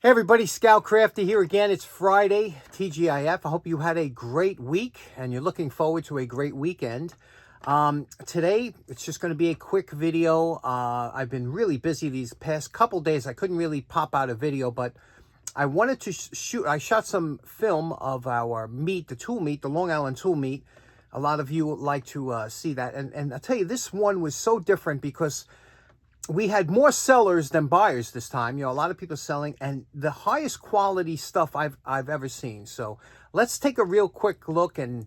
Hey everybody, Scout Crafty here again. It's Friday, TGIF. I hope you had a great week and you're looking forward to a great weekend. Today, it's just going to be a quick video. I've been really busy these past couple days. I couldn't really pop out a video, but I wanted to shoot. I shot some film of our meat, the tool meat, the Long Island tool meat. A lot of you like to see that. And I'll tell you, this one was so different because we had more sellers than buyers this time. You know, a lot of people selling, and the highest quality stuff I've ever seen. So let's take a real quick look and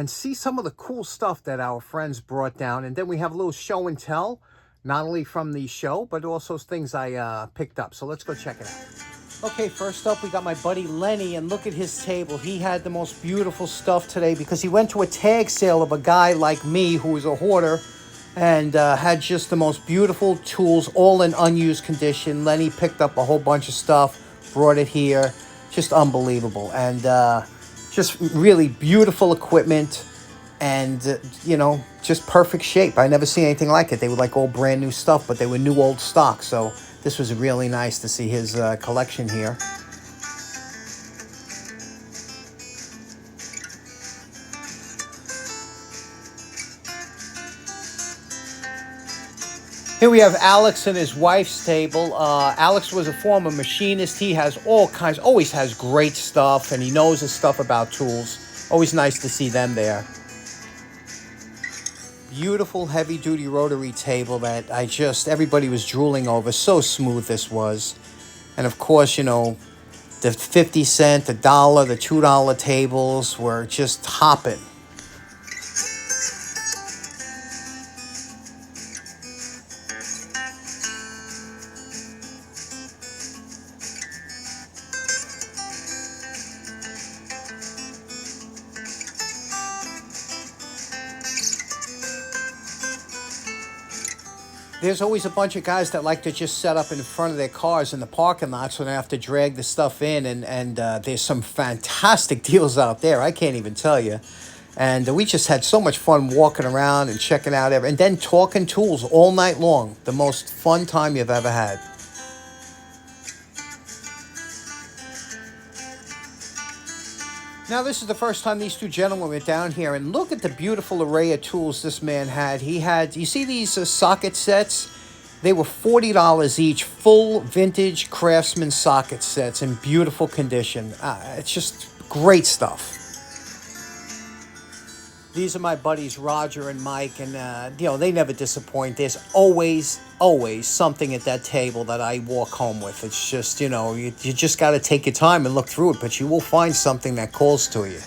see some of the cool stuff that our friends brought down. And then we have a little show and tell, not only from the show, but also things I picked up. So let's go check it out. Okay, first up, we got my buddy Lenny, and look at his table. He had the most beautiful stuff today because he went to a tag sale of a guy like me who is a hoarder and had just the most beautiful tools, all in unused condition. Lenny picked up a whole bunch of stuff, brought it here. Just unbelievable. And just really beautiful equipment and, you know, just perfect shape. I never seen anything like it. They were like all brand new stuff, but they were new old stock. So this was really nice to see his collection here. Here we have Alex and his wife's table. Alex was a former machinist. He has all kinds, always has great stuff, and he knows his stuff about tools. Always nice to see them there. Beautiful heavy-duty rotary table that everybody was drooling over. So smooth this was. And of course, you know, the 50 cent, the dollar, the $2 tables were just hopping. There's always a bunch of guys that like to just set up in front of their cars in the parking lot so they have to drag the stuff in. And there's some fantastic deals out there. I can't even tell you. And we just had so much fun walking around and checking out and then talking tools all night long. The most fun time you've ever had. Now, this is the first time these two gentlemen were down here, and look at the beautiful array of tools this man had. He had, you see these socket sets? They were $40 each, full vintage Craftsman socket sets in beautiful condition. It's just great stuff. These are my buddies Roger and Mike, and you know, they never disappoint. There's always something at that table that I walk home with. It's just, you know, you just got to take your time and look through it, but you will find something that calls to you.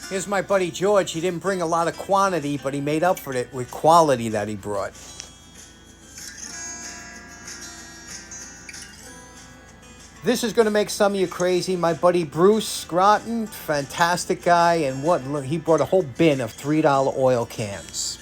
Here's my buddy George. He didn't bring a lot of quantity, but he made up for it with quality that he brought. This is going to make some of you crazy. My buddy Bruce Groton, fantastic guy, and look, he brought a whole bin of $3 oil cans.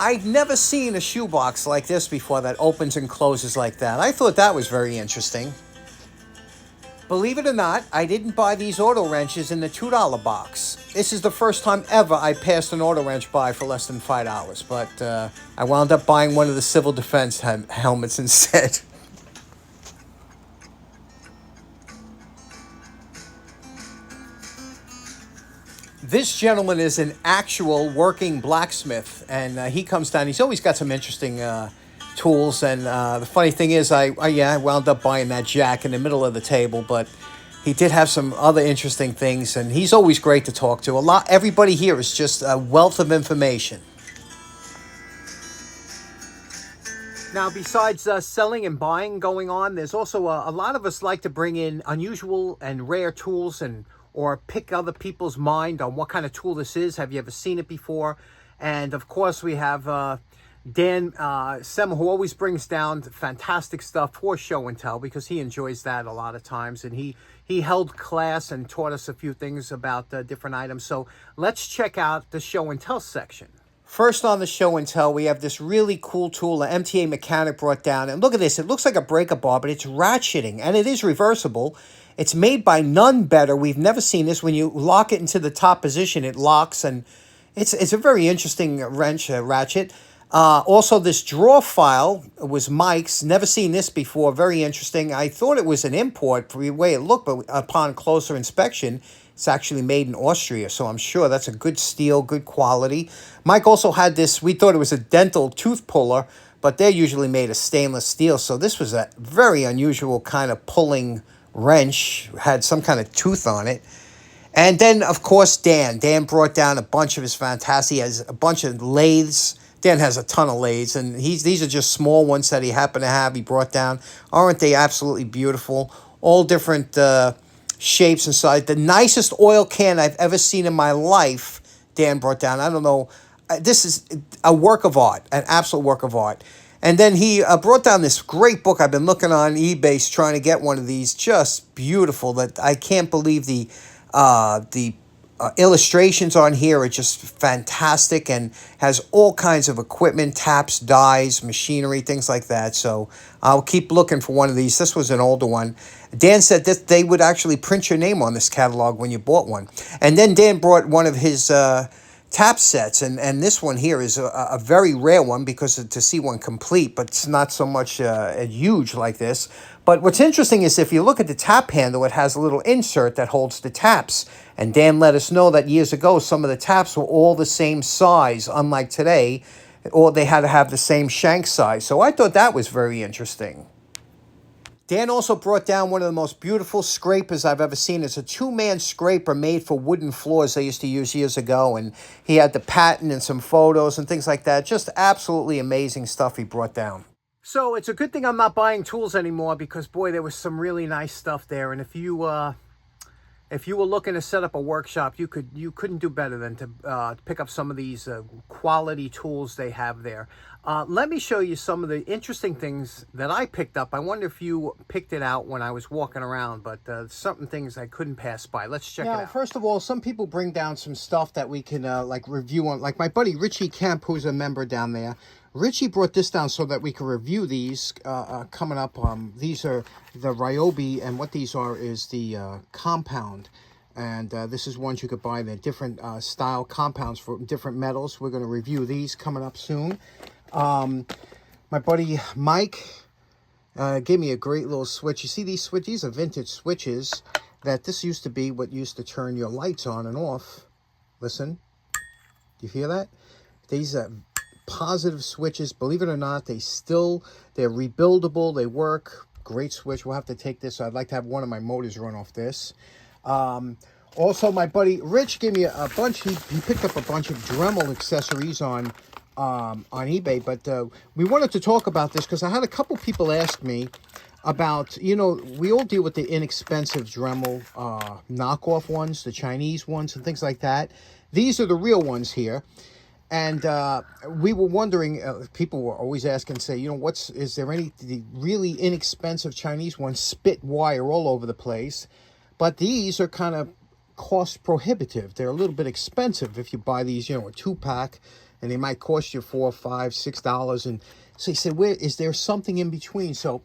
I'd never seen a shoebox like this before that opens and closes like that. I thought that was very interesting. Believe it or not, I didn't buy these auto wrenches in the $2 box. This is the first time ever I passed an auto wrench by for less than $5, but I wound up buying one of the civil defense helmets instead. This gentleman is an actual working blacksmith, and he comes down. He's always got some interesting tools, and the funny thing is I wound up buying that jack in the middle of the table, but he did have some other interesting things, and he's always great to talk to. Everybody here is just a wealth of information. Now, besides selling and buying going on, there's also a lot of us like to bring in unusual and rare tools or pick other people's mind on what kind of tool this is. Have you ever seen it before? And of course, we have Dan Semel, who always brings down fantastic stuff for show and tell because he enjoys that a lot of times. And he held class and taught us a few things about different items. So let's check out the show and tell section. First on the show and tell, we have this really cool tool an MTA mechanic brought down. And look at this. It looks like a breaker bar, but it's ratcheting. And it is reversible. It's made by None Better. We've never seen this. When you lock it into the top position, it locks. And it's a very interesting wrench, ratchet. Also, this draw file was Mike's. Never seen this before. Very interesting. I thought it was an import for the way it looked, but upon closer inspection, it's actually made in Austria, so I'm sure that's a good steel, good quality. Mike also had this, we thought it was a dental tooth puller, but they're usually made of stainless steel, so this was a very unusual kind of pulling wrench, had some kind of tooth on it. And then, of course, Dan. Dan brought down a bunch of his fantastic, he has a bunch of lathes. Dan has a ton of lathes, and these are just small ones that he happened to have, he brought down. Aren't they absolutely beautiful? All different shapes and size. The nicest oil can I've ever seen in my life, Dan brought down. I don't know. This is a work of art, an absolute work of art. And then he brought down this great book. I've been looking on eBay trying to get one of these. Just beautiful. That I can't believe the illustrations on here are just fantastic and has all kinds of equipment, taps, dies, machinery, things like that. So I'll keep looking for one of these. This was an older one. Dan said that they would actually print your name on this catalog when you bought one. And then Dan brought one of his tap sets, and this one here is a very rare one because to see one complete, but it's not so much huge like this. But what's interesting is if you look at the tap handle, it has a little insert that holds the taps. And Dan let us know that years ago, some of the taps were all the same size, unlike today, or they had to have the same shank size. So I thought that was very interesting. Dan also brought down one of the most beautiful scrapers I've ever seen. It's a two-man scraper made for wooden floors they used to use years ago. And he had the patent and some photos and things like that. Just absolutely amazing stuff he brought down. So it's a good thing I'm not buying tools anymore because, boy, there was some really nice stuff there. And if you were looking to set up a workshop, you couldn't do better than to pick up some of these quality tools they have there. Let me show you some of the interesting things that I picked up. I wonder if you picked it out when I was walking around, but certain things I couldn't pass by. Let's check it out. First of all, some people bring down some stuff that we can like review on. Like my buddy Richie Kemp, who's a member down there. Richie brought this down so that we can review these coming up. These are the Ryobi, and what these are is the compound. And this is ones you could buy. They're different style compounds for different metals. We're going to review these coming up soon. My buddy Mike gave me a great little switch. You see these switches? These are vintage switches that this used to be what used to turn your lights on and off. Listen. Do you hear that? These are positive switches. Believe it or not, they're rebuildable. They work. Great switch. We'll have to take this. I'd like to have one of my motors run off this. Also, my buddy Rich gave me a bunch. He picked up a bunch of Dremel accessories on eBay, but we wanted to talk about this because I had a couple people ask me about, we all deal with the inexpensive Dremel knockoff ones, the Chinese ones and things like that. These are the real ones here. And we were wondering, people were always asking, say, is there any really inexpensive Chinese ones, spit wire all over the place? But these are kind of cost prohibitive. They're a little bit expensive if you buy these, a 2-pack, and they might cost you $4, $5, $6. And so you said, where is there something in between? So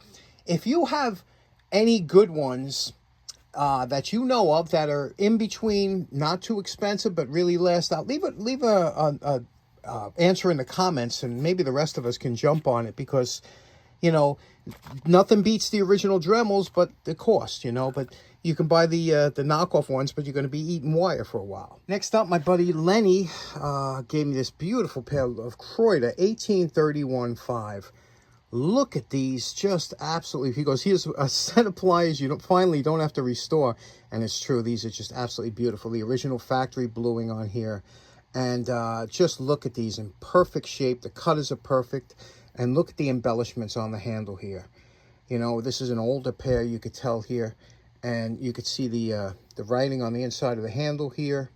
if you have any good ones that you know of that are in between, not too expensive, but really last out, leave a answer in the comments, and maybe the rest of us can jump on it because, nothing beats the original Dremels, but the cost, but you can buy the knockoff ones, but you're going to be eating wire for a while. Next up, my buddy Lenny gave me this beautiful pair of Kreuter 1831.5. Look at these, just absolutely. He goes, here's a set of pliers you finally don't have to restore. And it's true, these are just absolutely beautiful. The original factory bluing on here. And just look at these in perfect shape. The cutters are perfect. And look at the embellishments on the handle here. This is an older pair, you could tell here. And you could see the writing on the inside of the handle here.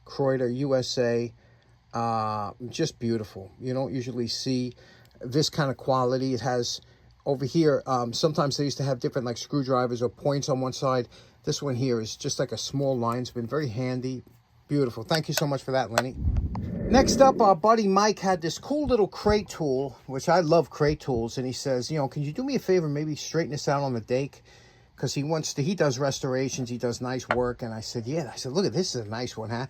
Kreuter, USA. Just beautiful. You don't usually see this kind of quality. It has over here, sometimes they used to have different like screwdrivers or points on one side. This one here is just like a small line. It's been very handy. Beautiful. Thank you so much for that, Lenny. Next up, our buddy Mike had this cool little crate tool, which I love crate tools, and he says, you know, can you do me a favor, maybe straighten this out on the dake? Because he does restorations, he does nice work. And I said, yeah. I said, look at this, is a nice one, huh?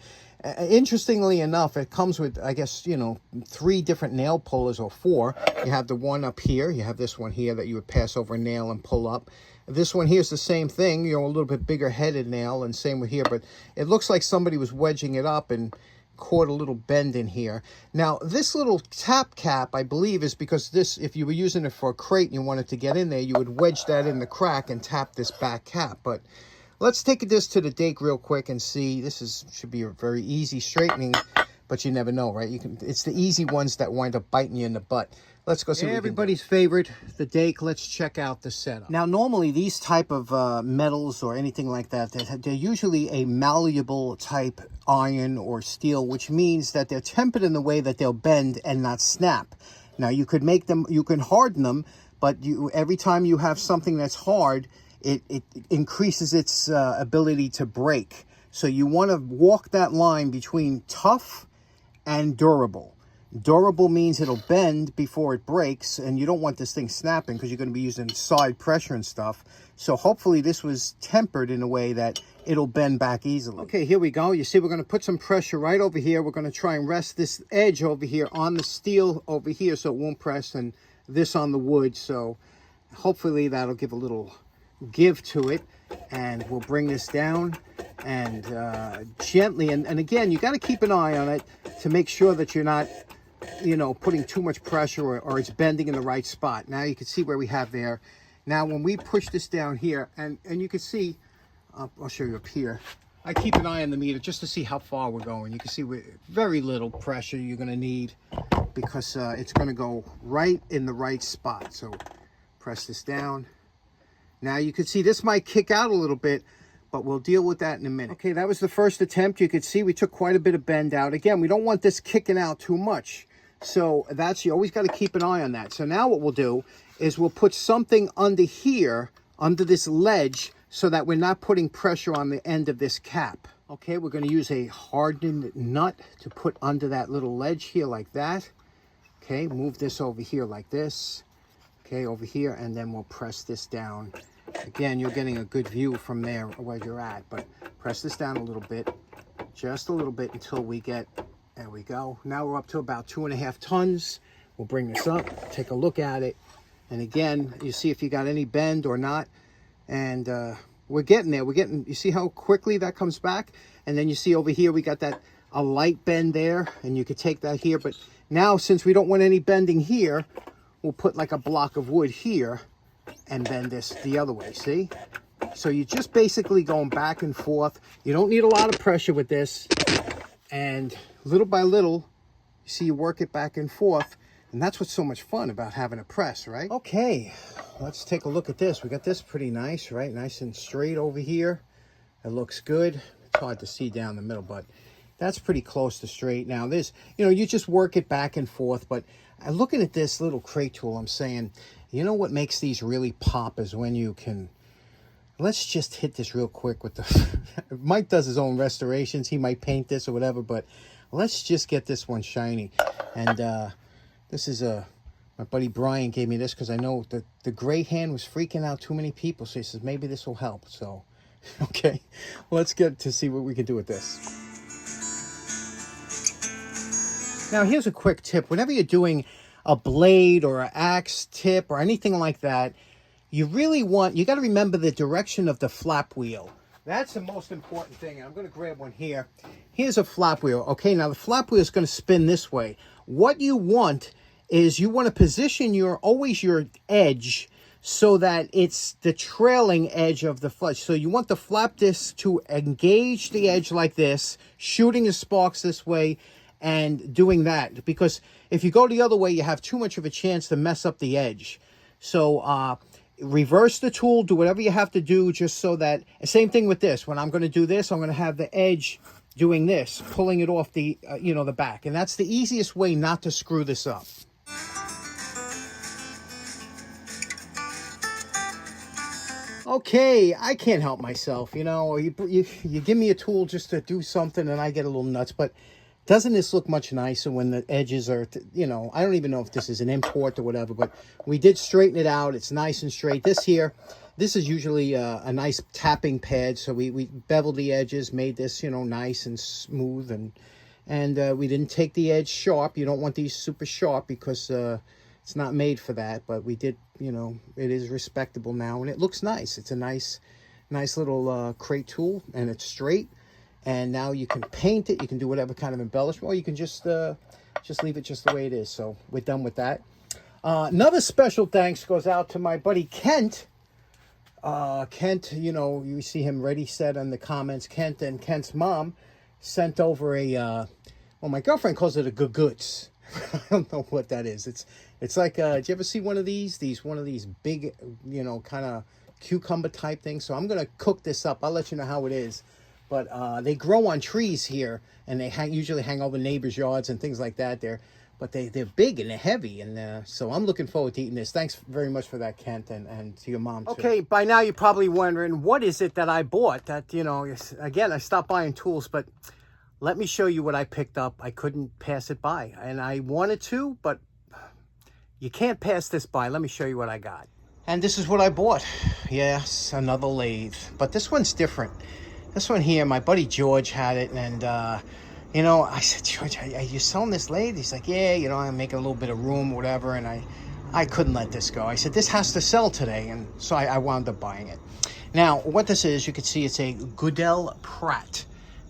Interestingly enough, it comes with, I guess, you know, 3 different nail pullers, or 4. You have the one up here, you have this one here that you would pass over a nail and pull up. This one here is the same thing, you know, a little bit bigger headed nail, and same with here, but it looks like somebody was wedging it up and caught a little bend in here. Now, this little tap cap, I believe, is because this, if you were using it for a crate and you wanted to get in there, you would wedge that in the crack and tap this back cap. But let's take this to the dake real quick and see. This should be a very easy straightening, but you never know, right? It's the easy ones that wind up biting you in the butt. Let's go see everybody's favorite, the dake. Let's check out the setup. Now, normally these type of metals or anything like that, they're usually a malleable type iron or steel, which means that they're tempered in the way that they'll bend and not snap. Now, you could make them, you can harden them, but every time you have something that's hard, it increases its ability to break. So you want to walk that line between tough and durable. Durable means it'll bend before it breaks, and you don't want this thing snapping because you're going to be using side pressure and stuff. So hopefully this was tempered in a way that it'll bend back easily. Okay, here we go. You see, we're going to put some pressure right over here. We're going to try and rest this edge over here on the steel over here so it won't press, and this on the wood. So hopefully that'll give a little give to it, and we'll bring this down and gently. And again, you got to keep an eye on it to make sure that you're not, you know, putting too much pressure or it's bending in the right spot. Now you can see where we have there. Now when we push this down here, and you can see, I'll show you up here. I keep an eye on the meter just to see how far we're going. You can see very little pressure you're going to need, because it's going to go right in the right spot. So press this down. Now you can see this might kick out a little bit, but we'll deal with that in a minute. Okay, that was the first attempt. You could see we took quite a bit of bend out. Again, we don't want this kicking out too much. So you always got to keep an eye on that. So now what we'll do is we'll put something under here, under this ledge, so that we're not putting pressure on the end of this cap. Okay, we're going to use a hardened nut to put under that little ledge here like that. Okay, move this over here like this. Okay, over here, and then we'll press this down. Again, you're getting a good view from there where you're at, but press this down a little bit, just a little bit, until we get, there we go. Now we're up to about 2.5 tons. We'll bring this up, take a look at it, and again, you see if you got any bend or not. And we're getting there. You see how quickly that comes back? And then you see over here, we got a light bend there, and you could take that here. But now, since we don't want any bending here, we'll put like a block of wood here and bend this the other way, see? So you're just basically going back and forth. You don't need a lot of pressure with this. And little by little, you see, you work it back and forth. And that's what's so much fun about having a press, right? Okay, let's take a look at this. We got this pretty nice, right? Nice and straight over here. It looks good. It's hard to see down the middle, but that's pretty close to straight. Now this, you know, you just work it back and forth. But looking at this little crate tool, I'm saying, you know what makes these really pop is when you can, let's just hit this real quick with the, Mike does his own restorations. He might paint this or whatever, but let's just get this one shiny. And this is my buddy Brian gave me this because I know that the gray hand was freaking out too many people. So he says, maybe this will help. So, okay, let's get to see what we can do with this. Now, here's a quick tip. Whenever you're doing a blade or an axe tip or anything like that, you got to remember the direction of the flap wheel. That's the most important thing. I'm going to grab one here. Here's a flap wheel. Okay, now the flap wheel is going to spin this way. What you want is you want to position always your edge so that it's the trailing edge of the fletch. So you want the flap disc to engage the edge like this, shooting the sparks this way, and doing that. Because if you go the other way, you have too much of a chance to mess up the edge. So reverse the tool, do whatever you have to do, just so that, same thing with this. When I'm going to do this, I'm going to have the edge doing this, pulling it off the, the back. And that's the easiest way not to screw this up. Okay, I can't help myself, you give me a tool just to do something and I get a little nuts, but Doesn't this look much nicer when the edges are, you know, I don't even know if this is an import or whatever, but we did straighten it out. It's nice and straight. This is usually a nice tapping pad, so we beveled the edges, made this, you know, nice and smooth, and we didn't take the edge sharp. You don't want these super sharp because it's not made for that, but we did, you know, it is respectable now, and it looks nice. It's a nice little crate tool, and it's straight. And now you can paint it. You can do whatever kind of embellishment, or you can just leave it just the way it is. So we're done with that. Another special thanks goes out to my buddy Kent. Kent, you know, you see him ready set in the comments. Kent and Kent's mom sent over a, well, my girlfriend calls it a goods. I don't know what that is. It's like, did you ever see one of these? One of these big, you know, kind of cucumber type things. So I'm going to cook this up. I'll let you know how it is. But they grow on trees here, and they usually hang over neighbors' yards and things like that. But they're big and they're heavy, and so I'm looking forward to eating this. Thanks very much for that, Kent, and to your mom too. Okay, by now you're probably wondering, what is it that I bought? That, you know, again, I stopped buying tools, but let me show you what I picked up. I couldn't pass it by, and I wanted to, but you can't pass this by. Let me show you what I got. And this is what I bought. Yes, another lathe, but this one's different. This one here, my buddy George had it, and you know, I said, George, are you selling this lathe? He's like, yeah, you know, I'm making a little bit of room, whatever, and I couldn't let this go. I said, this has to sell today, and so I wound up buying it. Now, what this is, you can see it's a Goodell Pratt.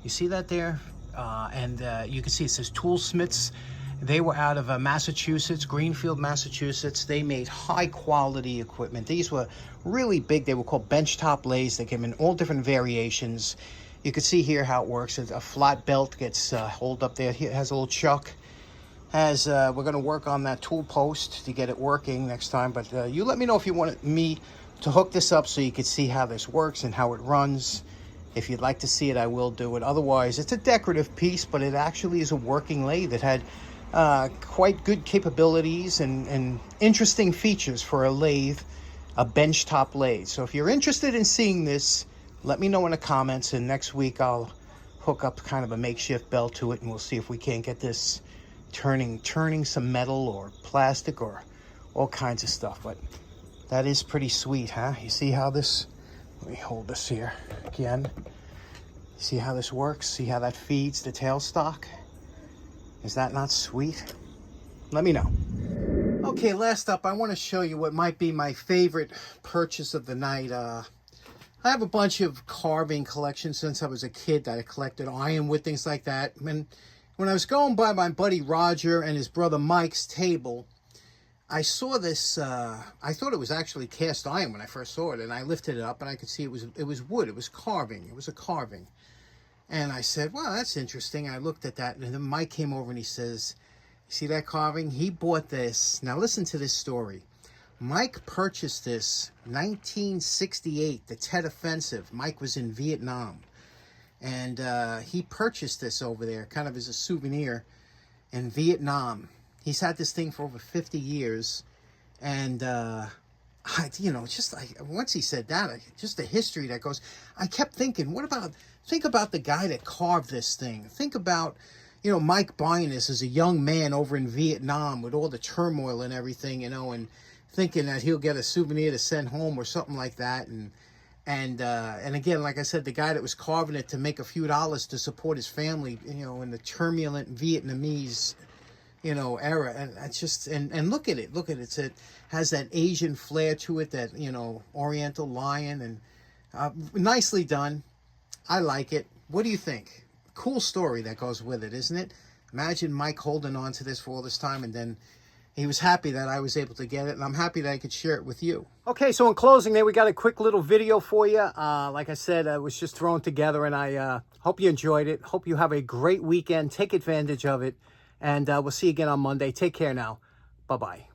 You see that there? And you can see it says Toolsmiths. They were out of Massachusetts, Greenfield, Massachusetts. They made high quality equipment. These were really big. They were called benchtop lathes. They came in all different variations. You can see here how it works. A flat belt gets holed up there. It has a little chuck. We're going to work on that tool post to get it working next time. But you let me know if you want me to hook this up so you can see how this works and how it runs. If you'd like to see it, I will do it. Otherwise, it's a decorative piece, but it actually is a working lathe that had quite good capabilities and interesting features for a lathe, a benchtop lathe. So if you're interested in seeing this, let me know in the comments, and next week I'll hook up kind of a makeshift belt to it, and we'll see if we can't get this turning some metal or plastic or all kinds of stuff. But that is pretty sweet, huh? You see how this, let me hold this here again. See how this works? See how that feeds the tailstock? Is that not sweet? Let me know. Okay, last up, I want to show you what might be my favorite purchase of the night. I have a bunch of carving collections since I was a kid that I collected ironwood, things like that. And when I was going by my buddy Roger and his brother Mike's table, I saw this, I thought it was actually cast iron when I first saw it, and I lifted it up and I could see it was wood, it was carving, it was a carving. And I said, well, that's interesting. I looked at that, and then Mike came over and he says, you see that carving? He bought this. Now listen to this story. Mike purchased this 1968, the Tet Offensive. Mike was in Vietnam, and he purchased this over there kind of as a souvenir in Vietnam. He's had this thing for over 50 years, and you know, just like once he said that, just the history that goes, I kept thinking, think about the guy that carved this thing. Think about, you know, Mike buying this as a young man over in Vietnam with all the turmoil and everything, you know, and thinking that he'll get a souvenir to send home or something like that. And again, like I said, the guy that was carving it to make a few dollars to support his family, you know, in the turbulent Vietnamese, you know, era. And it's just, and look at it, it has that Asian flair to it, that, you know, Oriental lion, and nicely done. I like it. What do you think? Cool story that goes with it, isn't it? Imagine Mike holding on to this for all this time, and then he was happy that I was able to get it, and I'm happy that I could share it with you. Okay, so in closing there, we got a quick little video for you. Like I said, it was just thrown together, and I hope you enjoyed it. Hope you have a great weekend. Take advantage of it, and we'll see you again on Monday. Take care now. Bye-bye.